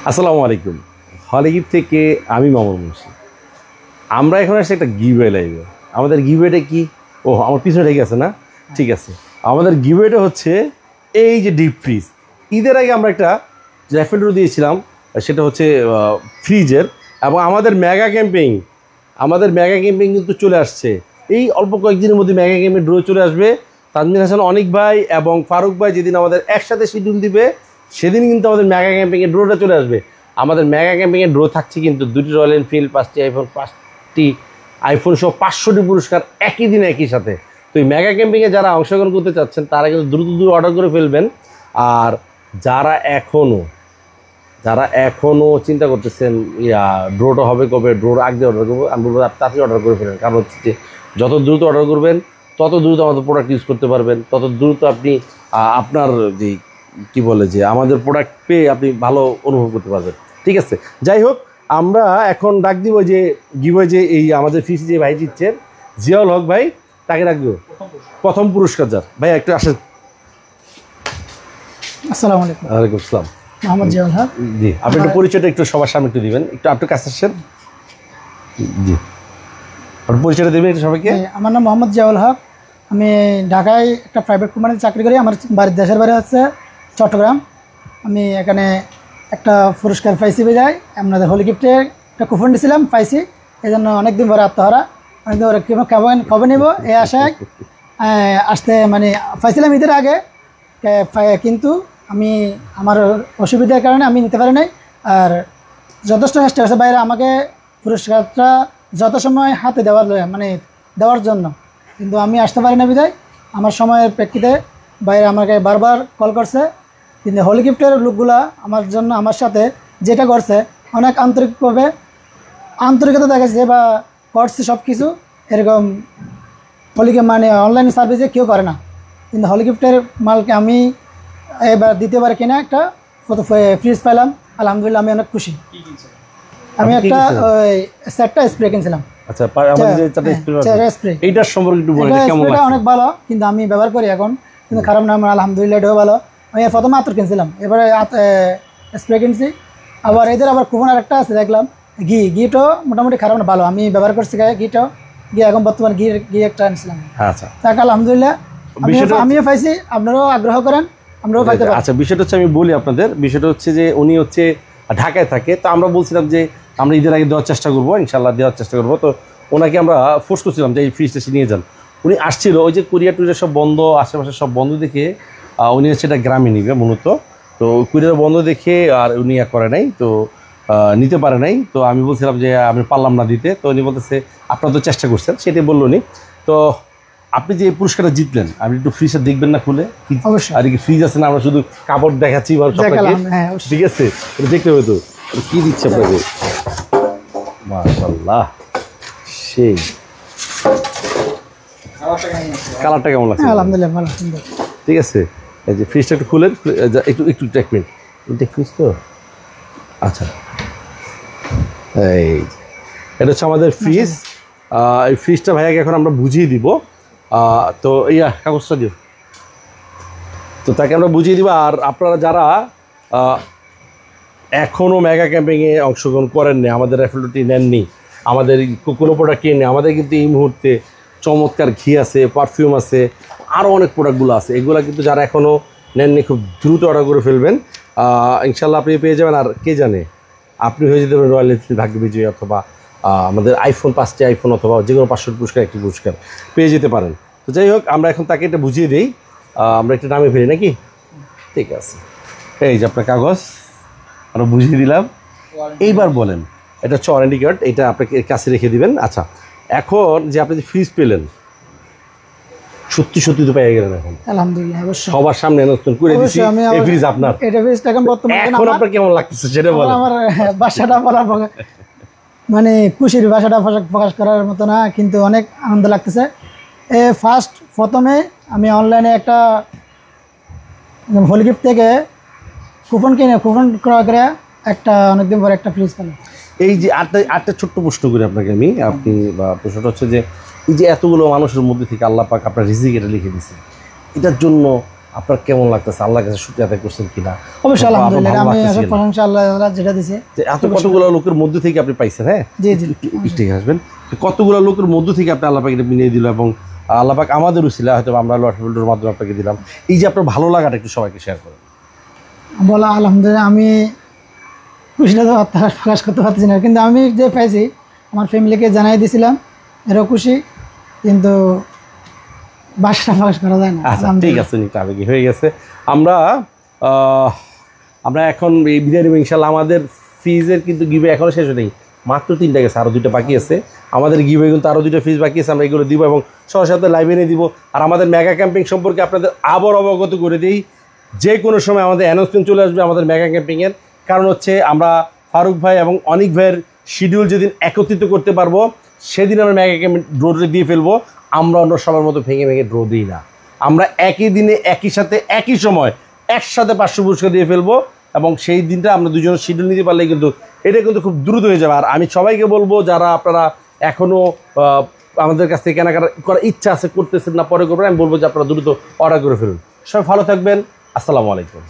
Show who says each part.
Speaker 1: আসসালামু আলাইকুম। হলিগিফট থেকে আমি মামুন মুন্সি। আমরা এখন আসছি একটা গিভওয়ে লাইভে। আমাদের গিভওয়েটা কি? ও আমার পিছনে রেখে আছে না? ঠিক আছে, আমাদের গিভওয়েটা হচ্ছে এই যে ডিপ ফ্রিজ। ঈদের আগে আমরা একটা র্যাফেল ড্র দিয়েছিলাম, সেটা হচ্ছে ফ্রিজের। এবং আমাদের মেগা ক্যাম্পিং কিন্তু চলে আসছে। এই অল্প কয়েকদিনের মধ্যে মেগা ক্যাম্পিং ড্র চলে আসবে। তানজিন হাসান, অনিক ভাই এবং ফারুক ভাই যেদিন আমাদের একসাথে শিডিউল দিবে সেদিন কিন্তু আমাদের মেগা ক্যাম্পিংয়ের ড্রোটা চলে আসবে। আমাদের মেগা ক্যাম্পিংয়ের ড্রো থাকছে কিন্তু 2টি রয়্যাল এনফিল্ড, 5টি আইফোন, 5টি আইফোন সহ 500টি পুরস্কার একই দিনে একই সাথে। তো এই মেগা ক্যাম্পিংয়ে যারা অংশগ্রহণ করতে চাচ্ছেন তারা কিন্তু দ্রুত অর্ডার করে ফেলবেন। আর যারা এখনও চিন্তা করতেছেন ড্রোটা হবে কবে, ড্রোর আগে অর্ডার করবো, আমি বলবো তাড়াতাড়ি অর্ডার করে ফেলেন। কারণ হচ্ছে যে যত দ্রুত অর্ডার করবেন তত দ্রুত আমাদের প্রোডাক্ট ইউজ করতে পারবেন, তত দ্রুত আপনি আপনার যে কি বলে যে আমাদের প্রোডাক্ট পেয়ে আপনি ভালো অনুভব করতে পারবেন। ঠিক আছে, যাই হোক, আমরা এখন ডাক দিব যে গিভওয়ে যে এই আমাদের ফিস যে ভাই দিচ্ছেন জিয়াউল হক ভাই, তাকে ডাক দিব প্রথম পুরস্কার যার। ভাই একটু আসেন।
Speaker 2: আসসালামু আলাইকুম।
Speaker 1: ওয়ালাইকুম আসসালাম।
Speaker 2: মোহাম্মদ জিয়াউল হক।
Speaker 1: জি, আপনি একটু পরিচয়টা একটু সবার সামনে একটু দিবেন, একটু আপনি কাছে আসেন। জি, আপনার পরিচয়টা দেবেন একটু সবাইকে।
Speaker 2: আমার নাম মোহাম্মদ জিয়াউল হক। আমি ঢাকায় একটা প্রাইভেট কোম্পানিতে চাকরি করি। আমার দেশের বাড়ি হচ্ছে চট্টগ্রাম। আমি এখানে একটা পুরস্কার পাইছি যাই, আপনাদের হলিগিফটে একটা কুপন দিয়েছিলাম, পাইছি। এই জন্য অনেকদিন পরে আত্মহারা, অনেকদিন পরে খবর নেব এই আশায় আসতে মানে পাইছিলাম ঈদের আগে, কিন্তু আমি আমার অসুবিধার কারণে আমি নিতে পারি নাই। আর যথেষ্ট চেষ্টা করছে বাইরে আমাকে পুরস্কারটা যত সময় হাতে দেওয়ার জন্য, কিন্তু আমি আসতে পারি না বিধায় আমার সময়ের প্রেক্ষিতে বাইরে আমাকে বারবার কল করছে। কিন্তু হলিগিফটের লোকগুলা আমার সাথে যেটা করছে অনেক আন্তরিকতা দেখাচ্ছে বা করছে সব কিছু। এরকম অনলাইন সার্ভিসে কেউ করে না, কিন্তু হলিগিফটের মালকে আমি এবার দ্বিতীয়বার কিনা একটা ফ্রিজ পেলাম। আলহামদুলিল্লাহ, আমি অনেক খুশি। আমি একটা সেটটা স্প্রে কিনছিলাম।
Speaker 1: আচ্ছা, স্প্রে এইটার সম্পর্কে একটু বলেন কেমন লাগছে?
Speaker 2: অনেক ভালো, কিন্তু আমি ব্যবহার করি এখন, কিন্তু খারাপ না। আমার আলহামদুলিল্লাহ এটাও ভালো। আমি প্রথমে আতর কিনছিলাম, এবারে স্প্রে কিনছি। আবার এদের আবার কুপন আরেকটা আছে দেখলাম, ঘিটাও মোটামুটি খারাপ না, ভালো। আমি ব্যবহার করছি ঘি এখন বর্তমান ঘি একটা আনছিলাম।
Speaker 1: আচ্ছা,
Speaker 2: তাক আলহামদুলিল্লাহ, আমিও পাইছি, আপনারাও আগ্রহ করেন, আমরাও পাইতে পারি।
Speaker 1: আচ্ছা, বিষয়টা হচ্ছে আমি বলি আপনাদের, বিষয়টা হচ্ছে যে উনি হচ্ছে ঢাকায় থাকে। তো আমরা বলছিলাম যে আমরা ঈদের আগে দেওয়ার চেষ্টা করবো, ইনশাল্লাহ দেওয়ার চেষ্টা করবো। তো ওনাকে আমরা ফোর্স করছিলাম যে এই ফ্রিজটা নিয়ে যান। উনি আসছিল, ওই যে কুরিয়ার টুরিয়ার সব বন্ধ, আশেপাশে সব বন্ধ দেখে উনি হচ্ছে এটা গ্রামে নিবে মূলত। তো কুরিয়ার বন্ধ দেখে আর উনি করে নাই, তো নিতে পারে নাই। তো আমি বলছিলাম যে আমি পারলাম না দিতে। তো উনি বলতেছে আপনারা তো চেষ্টা করছেন, সেটাই বললো উনি। তো আপনি যে পুরস্কারটা জিতলেন, আপনি একটু ফ্রিজটা দেখবেন না খুলে?
Speaker 2: অবশ্যই।
Speaker 1: আর কি ফ্রিজ আছে না, আমরা শুধু কাপড় দেখাচ্ছি, ঠিক আছে, দেখতে হবে তো কি দিচ্ছে আপনাকে। মাশাআল্লাহ, সেই কালারটা কেমন লাগছে?
Speaker 2: আলহামদুলিল্লাহ ভালো, সুন্দর।
Speaker 1: ঠিক আছে, এই যে ফ্রিজটা একটু খুলেন, একটু এক মিনিট, ফ্রিজ তো। আচ্ছা, এই এটা হচ্ছে আমাদের ফ্রিজ। এই ফ্রিজটা ভাইয়াকে এখন আমরা বুঝিয়ে দিব। তো কাগজটা দিও, তো তাকে আমরা বুঝিয়ে দিব। আর আপনারা যারা এখনও মেগা ক্যাম্পিংয়ে অংশগ্রহণ করেননি, আমাদের র্যাফেলটি নেননি, আমাদের কোনো প্রোডাক্ট কিনে, আমাদের কিন্তু এই মুহূর্তে চমৎকার ঘি আছে, পারফিউম আছে, আরও অনেক প্রোডাক্টগুলো আছে। এগুলো কিন্তু যারা এখনও নেননি খুব দ্রুত অর্ডার করে ফেলবেন, ইনশাল্লাহ আপনি পেয়ে যাবেন। আর কে জানে, আপনি হয়ে যেতে পারেন রয়্যাল এনফিল্ড ভাগ্য বিজয়ী, অথবা আমাদের আইফোন, 5টি আইফোন, অথবা যে কোনো 500 পুরস্কার, একটি পুরস্কার পেয়ে যেতে পারেন। তো যাই হোক, আমরা এখন তাকে এটা বুঝিয়ে দিই। আমরা একটা নামে ফেলি নাকি? ঠিক আছে, এই যে আপনার কাগজ আমরা বুঝিয়ে দিলাম। এইবার বলেন, এটা হচ্ছে ওয়ারেন্টি কার্ড, এটা আপনাকে কাছে রেখে দিবেন। আচ্ছা, এখন যে আপনি যে ফ্রিজ পেলেন, সত্যি তো পেয়ে গেলেন এখন
Speaker 2: আলহামদুলিল্লাহ,
Speaker 1: সবার সামনে অ্যানাউন্সমেন্ট করে দিয়েছি এই ফ্রিজ আপনার।
Speaker 2: এটা ফ্রিজটা
Speaker 1: এখন আপনার কেমন লাগতেছে সেটা বলেন।
Speaker 2: আমার বাসাটা বলা মানে খুশির ভাষাটা প্রকাশ করার মতো না, কিন্তু অনেক আনন্দ লাগতেছে। প্রথমে আমি অনলাইনে একটা হলিগিফট থেকে কুপন ক্রয় করে একটা অনেকদিন পরে একটা ফ্রিজ পেলাম।
Speaker 1: এই যে আটটা ছোট্ট প্রশ্ন করি আপনাকে আমি, প্রশ্নটা হচ্ছে যে এই যে এতগুলো মানুষের মধ্যে থেকে আল্লাহ পাক আপনার রিজিক এটা লিখে দিয়েছে, এটার জন্য আপনার কেমন লাগতেছে? আল্লাহর কাছে শুকরিয়া আদায় করছেন কিনা?
Speaker 2: অবশ্যই
Speaker 1: বা আপনার
Speaker 2: আলহামদুলিল্লাহ,
Speaker 1: ভালো
Speaker 2: আমি
Speaker 1: লাগতেছে কিনা?
Speaker 2: প্রশংসা আল্লাহ যেটা দিছে।
Speaker 1: যে এত কতগুলো লোকের মধ্যে থেকে আপনি পাইছেন, হ্যাঁ
Speaker 2: জি জি
Speaker 1: ঠিক আসবেন, কতগুলো লোকের মধ্যে থেকে আপনি আল্লাহ পাক এটা মিলিয়ে দিল, এবং আল্লাহ পাক আমাদের উছিলা হয়তো আমরা লটফিল্ডের মাধ্যমে আপনাকে দিলাম। এই যে আপনার ভালো লাগাটা একটু সবাইকে শেয়ার করেন।
Speaker 2: বলা আলহামদুলিল্লাহ, আমি খুশিটা তো প্রকাশ করতে পারতেছি না, কিন্তু আমি যে পাইছি আমার ফ্যামিলিকে জানাই দিয়েছিলাম, এরাও খুশি, কিন্তু বাসাটা প্রকাশ করা যায় না।
Speaker 1: আচ্ছা ঠিক আছে, নিতে আবেগী হয়ে গেছে। আমরা আমরা এখন এই বিদায় নেব ইনশাল্লাহ। আমাদের ফিজের কিন্তু গিভে এখনও শেষ হয়নি, মাত্র 3টা গেছে, আরও 2টা বাকি আছে। আমাদের গিভে কিন্তু আরও 2টা ফিজ বাকি আছে, আমরা এগুলো দিব এবং সরাসরি লাইভে নিয়ে দিব। আর আমাদের মেগা ক্যাম্পিং সম্পর্কে আপনাদের আবার অবগত করে দিই, যে কোনো সময় আমাদের অ্যানাউন্সমেন্ট চলে আসবে আমাদের মেগা ক্যাম্পিংয়ের। কারণ হচ্ছে আমরা ফারুক ভাই এবং অনিক ভাইয়ের শিডিউল যেদিন একত্রিত করতে পারবো সেদিন আমরা মেগা ক্যাম্পিং ড্রোটা দিয়ে ফেলবো। আমরা অন্য সবার মতো ভেঙে ভেঙে ড্র দিই না, আমরা একই দিনে একই সাথে একই সময় একসাথে 500 পুরস্কার দিয়ে ফেলবো, এবং সেই দিনটা আমরা দুজনের শিডিউল নিতে পারলে কিন্তু এটা কিন্তু খুব দ্রুত হয়ে যাবে। আর আমি সবাইকে বলবো, যারা আপনারা এখনও আমাদের কাছ থেকে কেনাকাটা করার ইচ্ছা আছে, করতেছেন না, পরে করবেন, আমি বলবো যে আপনারা দ্রুত অর্ডার করে ফেলুন। সবাই ভালো থাকবেন, আসসালামু আলাইকুম।